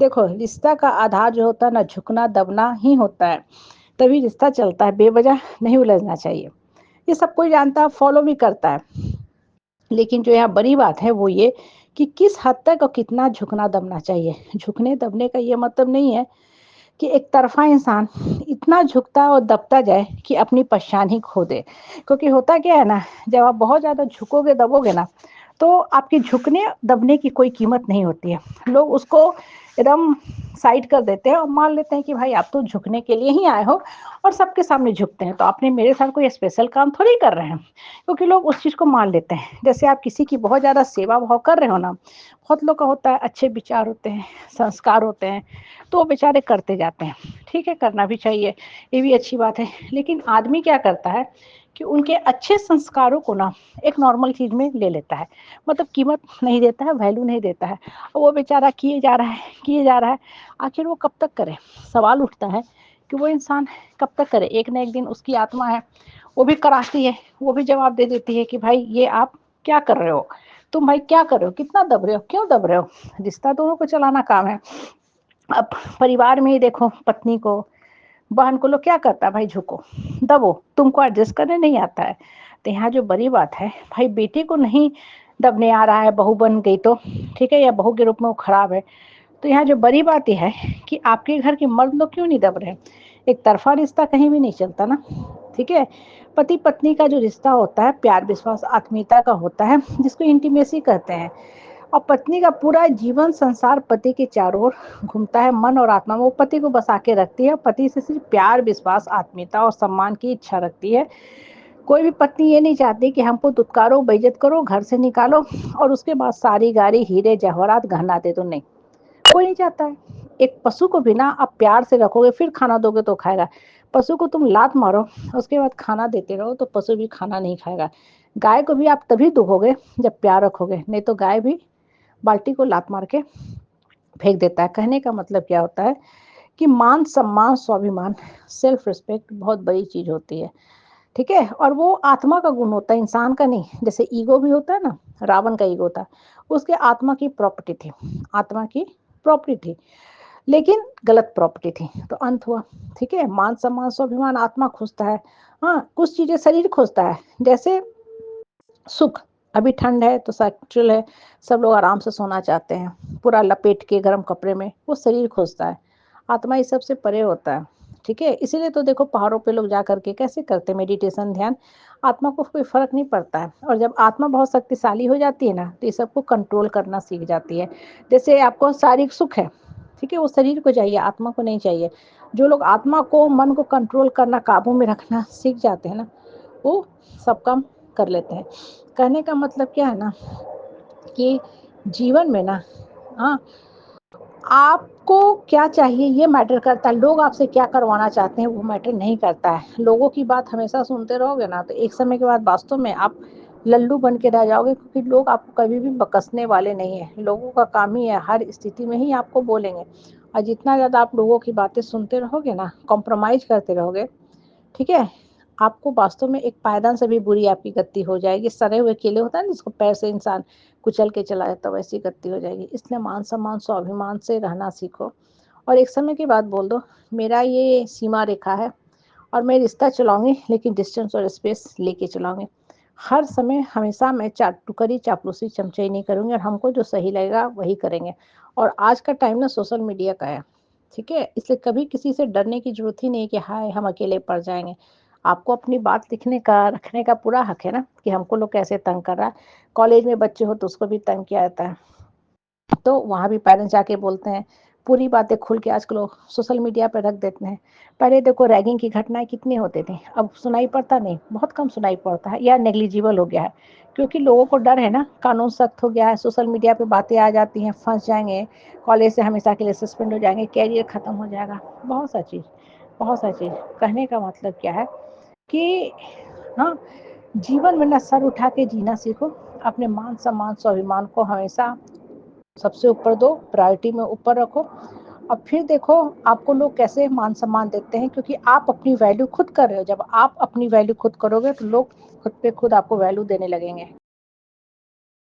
देखो, रिश्ता का आधार जो होता है ना, झुकना दबना ही होता है, तभी रिश्ता चलता है, बेवजह नहीं उलझना चाहिए। ये सब कोई जानता है, फॉलो भी करता है। लेकिन जो यहाँ बड़ी बात है वो ये कि किस हद तक और कितना झुकना दबना चाहिए। झुकने दबने का ये मतलब नहीं है कि एक तरफ़ा इंसान इतना झुकता और दबता जाए कि अपनी पहचान ही खो दे। क्योंकि होता क्या है ना, जब आप बहुत ज़्यादा झुकोगे, दबोगे ना, तो आपके झुकने दबने की कोई कीमत नहीं होती है। लोग उसको एकदम साइड कर देते हैं और मान लेते हैं कि भाई आप तो झुकने के लिए ही आए हो और सबके सामने झुकते हैं, तो आपने मेरे साथ कोई स्पेशल काम थोड़ी कर रहे हैं। क्योंकि लोग उस चीज़ को मान लेते हैं। जैसे आप किसी की बहुत ज़्यादा सेवा भाव कर रहे हो ना, बहुत लोग का होता है, अच्छे विचार होते हैं, संस्कार होते हैं, तो वो बेचारे करते जाते हैं। ठीक है, करना भी चाहिए, ये भी अच्छी बात है। लेकिन आदमी क्या करता है कि उनके अच्छे संस्कारों को ना एक नॉर्मल चीज़ में ले लेता है। मतलब कीमत नहीं देता है, वैल्यू नहीं देता है। और वो बेचारा किए जा रहा है, किए जा रहा है। आखिर वो कब तक करे? सवाल उठता है कि वो इंसान कब तक करे? एक ना एक दिन उसकी आत्मा है, वो भी कराहती है, वो भी जवाब दे देती है कि भाई ये आप क्या कर रहे हो? तुम भाई क्या कर रहे हो? कितना दब रहे हो? क्यों दब रहे हो? रिश्ता दोनों को चलाना काम है। अब परिवार में ही देखो, पत्नी को, बहन को लोग क्या करता है, भाई झुको, दबो, तुमको एडजस्ट करने नहीं आता है। तो यहाँ जो बड़ी बात है, भाई बेटे को नहीं दबने आ रहा है, बहू बन गई तो ठीक है, या बहू के रूप में वो खराब है। तो यहाँ जो बड़ी बात ये है कि आपके घर के मर्द लोग क्यों नहीं दब रहे हैं? एक तरफ़ा रिश्ता कहीं भी नहीं चलता ना, ठीक है? पति-पत्नी का जो रिश्ता होता है, प्यार, विश्वास, आत्मीयता का होता है, जिसको इंटीमेसी कहते हैं। और पत्नी का पूरा जीवन संसार पति के चारों ओर घूमता है, मन और आत्मा में वो पति को बसा के रखती है। पति से सिर्फ प्यार, विश्वास, आत्मीयता और सम्मान की इच्छा रखती है। कोई भी पत्नी ये नहीं चाहती कि हमको दुत्कारो, बेइज्जत करो, घर से निकालो और उसके बाद सारी गाड़ी, हीरे, जवाहरात, गहना दे दो, नहीं। कोई नहीं चाहता है। एक पशु को भी ना आप प्यार से रखोगे, फिर खाना दोगे तो खाएगा। पशु को तुम लात मारो, उसके बाद खाना देते रहो, तो पशु भी खाना नहीं खाएगा। गाय को भी आप तभी दुहोगे जब प्यार रखोगे, नहीं तो गाय भी बाल्टी को लात मार के फेंक देता है। कहने का मतलब क्या होता है कि मान, सम्मान, स्वाभिमान, सेल्फ रिस्पेक्ट बहुत बड़ी चीज़ होती है, ठीक है? और वो आत्मा का गुण होता है, इंसान का नहीं। जैसे ईगो भी होता है ना, रावण का ईगो था, उसके आत्मा की प्रॉपर्टी थी, आत्मा की प्रॉपर्टी थी, लेकिन गलत प्रॉपर्टी थी, तो अंत हुआ, ठीक है? मान, सम्मान, स्वाभिमान आत्मा खोजता है। हाँ, कुछ चीज़ें शरीर खोजता है, जैसे सुख। अभी ठंड है तो एक्चुअल है, सब लोग आराम से सोना चाहते हैं, पूरा लपेट के गर्म कपड़े में, वो शरीर खोजता है। आत्मा इस सब से परे होता है, ठीक है? इसीलिए तो देखो पहाड़ों पे लोग जा कर के कैसे करते हैं मेडिटेशन, ध्यान। आत्मा को कोई फ़र्क नहीं पड़ता है और जब आत्मा बहुत शक्तिशाली हो जाती है ना, तो ये सबको कंट्रोल करना सीख जाती है। जैसे आपको शारीरिक सुख है, ठीक है? वो शरीर को चाहिए, आत्मा को नहीं चाहिए। जो लोग आत्मा को, मन को कंट्रोल करना, काबू में रखना सीख जाते हैं ना, वो सब काम कर लेते हैं। कहने का मतलब क्या है ना कि जीवन में ना, हाँ, आपको क्या चाहिए ये मैटर करता है, लोग आपसे क्या करवाना चाहते हैं वो मैटर नहीं करता है। लोगों की बात हमेशा सुनते रहोगे ना, तो एक समय के बाद वास्तव में आप लल्लू बन के रह जाओगे, क्योंकि लोग आपको कभी भी बकसने वाले नहीं हैं। लोगों का काम ही है, हर स्थिति में ही आपको बोलेंगे। और जितना ज़्यादा आप लोगों की बातें सुनते रहोगे ना, कॉम्प्रोमाइज़ करते रहोगे, ठीक है? आपको वास्तव में एक पायदान से भी बुरी आपकी गति हो जाएगी। सड़े हुए केले होता है ना, जिसको पैर से इंसान कुचल के चला जाता है, वैसी गति हो जाएगी। इसलिए मान-सम्मान, स्वाभिमान से रहना सीखो और एक समय के बाद बोल दो, मेरा ये सीमा रेखा है और मैं रिश्ता चलाऊँगी, लेकिन डिस्टेंस और स्पेस लेके चलाऊँगी। हर समय हमेशा मैं चाटुकरी, चापलूसी, चमचाई नहीं करूँगी और हमको जो सही लगेगा वही करेंगे। और आज का टाइम ना सोशल मीडिया का है, ठीक है? इसलिए कभी किसी से डरने की ज़रूरत ही नहीं है कि हाय हम अकेले पड़ जाएँगे। आपको अपनी बात लिखने का, रखने का पूरा हक है ना कि हमको लोग कैसे तंग कर रहा है। कॉलेज में बच्चे हो तो उसको भी तंग किया जाता है। तो वहाँ भी पेरेंट्स जाके बोलते हैं, पूरी बातें खुल के आजकल लोग सोशल मीडिया पे रख देते हैं। पहले देखो रैगिंग की घटनाएँ कितनी होती थी, अब सुनाई पड़ता नहीं, बहुत कम सुनाई पड़ता है या नेग्लिजिबल हो गया है। क्योंकि लोगों को डर है ना, कानून सख्त हो गया है, सोशल मीडिया पे बातें आ जाती हैं, फँस जाएँगे, कॉलेज से हमेशा के लिए सस्पेंड हो जाएँगे, करियर खत्म हो जाएगा, बहुत सा चीज़, बहुत सा चीज़। कहने का मतलब क्या है कि हाँ, जीवन में ना सर उठा के जीना सीखो, अपने मान-सम्मान, स्वाभिमान को हमेशा सबसे ऊपर दो, प्रायोरिटी में ऊपर रखो और फिर देखो आपको लोग कैसे मान-सम्मान देते हैं, क्योंकि आप अपनी वैल्यू खुद कर रहे हो। जब आप अपनी वैल्यू खुद करोगे तो लोग खुद पे खुद आपको वैल्यू देने लगेंगे।